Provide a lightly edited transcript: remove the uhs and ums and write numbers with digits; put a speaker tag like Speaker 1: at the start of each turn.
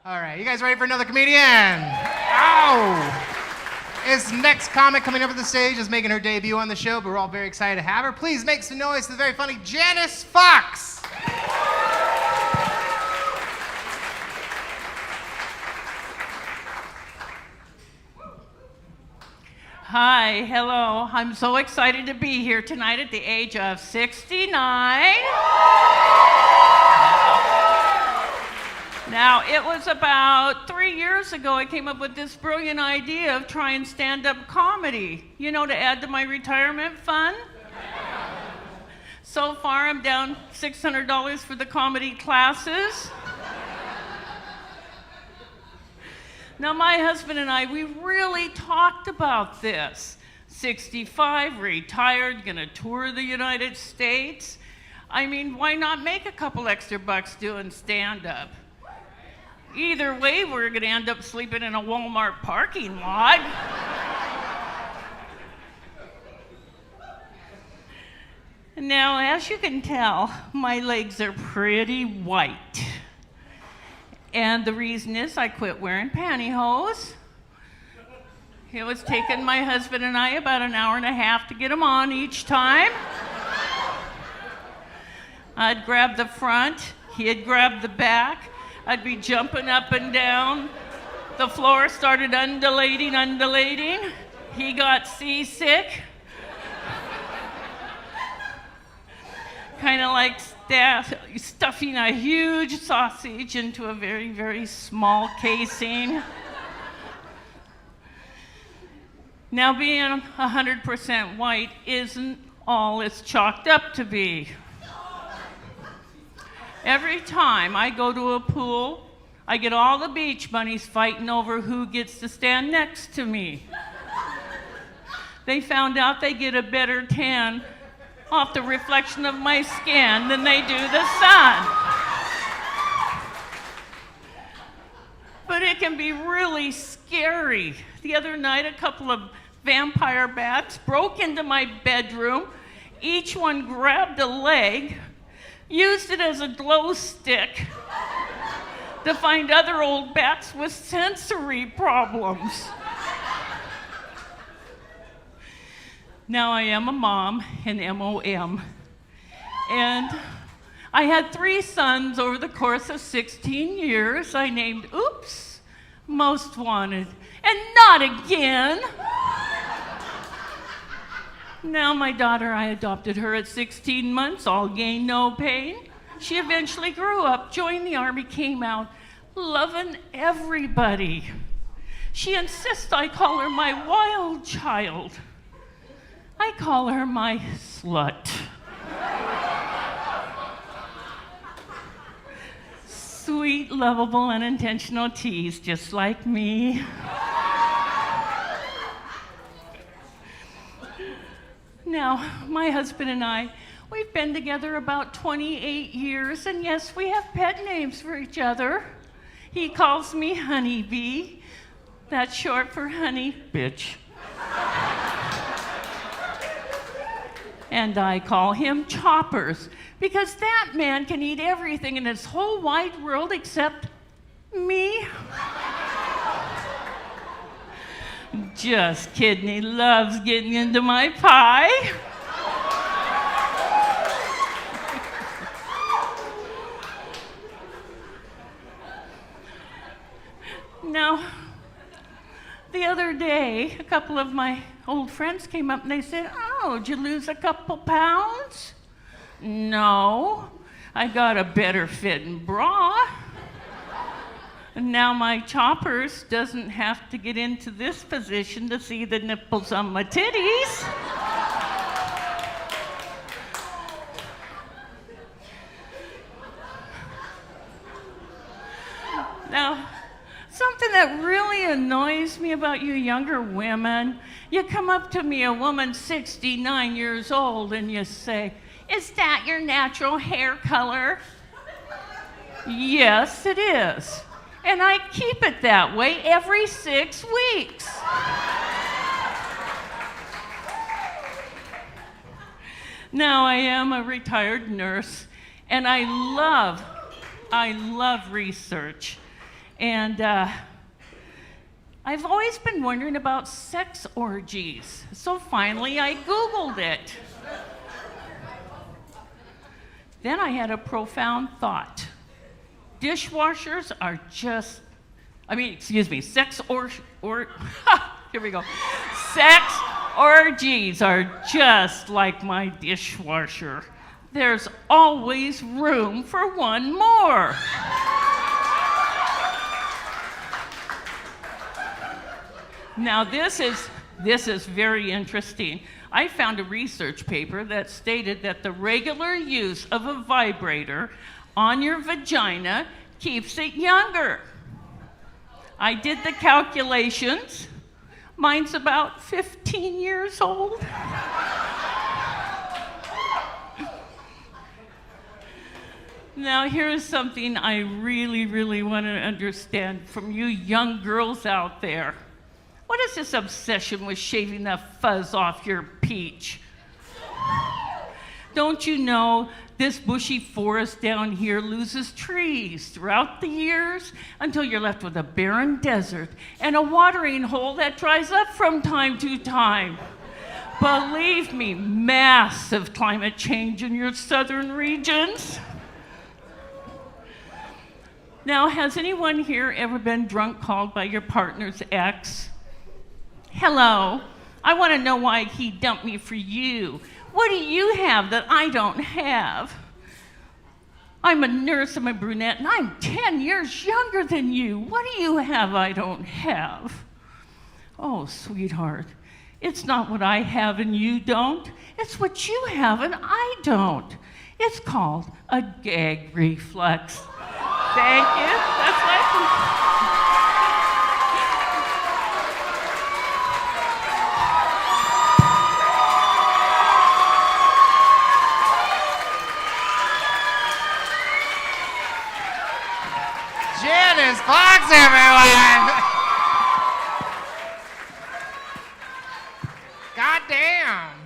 Speaker 1: All right, you guys ready for another comedian? Ow! This next comic coming up to the stage is making her debut on the show, but we're all very excited to have her. Please make some noise to the very funny Janice Fox.
Speaker 2: Hi, hello. I'm so excited to be here tonight at the age of 69. Now, it was about 3 years ago I came up with this brilliant idea of trying stand-up comedy, to add to my retirement fund. So far, I'm down $600 for the comedy classes. Now, my husband and I, we really talked about this. 65, retired, gonna tour the United States. I mean, why not make a couple extra bucks doing stand-up? Either way, we're gonna end up sleeping in a Walmart parking lot. Now, as you can tell, my legs are pretty white. And the reason is I quit wearing pantyhose. It was taking my husband and I about an hour and a half to get them on each time. I'd grab the front, he'd grab the back. I'd be jumping up and down. The floor started undulating. He got seasick. Kind of like stuffing a huge sausage into a very, very small casing. Now, being 100% white isn't all it's chalked up to be. Every time I go to a pool, I get all the beach bunnies fighting over who gets to stand next to me. They found out they get a better tan off the reflection of my skin than they do the sun. But it can be really scary. The other night, a couple of vampire bats broke into my bedroom. Each one grabbed a leg, used it as a glow stick to find other old bats with sensory problems. Now, I am a mom, an MOM, and I had 3 sons over the course of 16 years. I named Oops, Most Wanted, and Not Again. Now, my daughter, I adopted her at 16 months, all gain, no pain. She eventually grew up, joined the Army, came out, loving everybody. She insists I call her my wild child. I call her my slut. Sweet, lovable, unintentional tease, just like me. Now, my husband and I, we've been together about 28 years, and yes, we have pet names for each other. He calls me Honeybee. That's short for honey bitch. And I call him Choppers, because that man can eat everything in this whole wide world except me. Just kidding, he loves getting into my pie. Now, the other day, a couple of my old friends came up and they said, "Oh, did you lose a couple pounds?" "No, I got a better fitting bra." And now my Choppers doesn't have to get into this position to see the nipples on my titties. Now, something that really annoys me about you younger women, you come up to me, a woman 69 years old, and you say, "Is that your natural hair color?" "Yes, it is. And I keep it that way every 6 weeks." Now, I am a retired nurse, and I love research. And I've always been wondering about sex orgies. So finally, I Googled it. Then I had a profound thought. Dishwashers are just, here we go. Sex orgies are just like my dishwasher. There's always room for one more. Now this is very interesting. I found a research paper that stated that the regular use of a vibrator on your vagina keeps it younger. I did the calculations. Mine's about 15 years old. Now, here's something I really, really want to understand from you young girls out there. What is this obsession with shaving the fuzz off your peach? Don't you know this bushy forest down here loses trees throughout the years until you're left with a barren desert and a watering hole that dries up from time to time? Believe me, massive climate change in your southern regions. Now, has anyone here ever been drunk called by your partner's ex? Hello, I want to know why he dumped me for you. What do you have that I don't have? I'm a nurse, I'm a brunette, and I'm 10 years younger than you. What do you have I don't have? Oh, sweetheart, it's not what I have and you don't. It's what you have and I don't. It's called a gag reflex. Thank you. That's my...
Speaker 1: Janice Fox, everyone! God damn!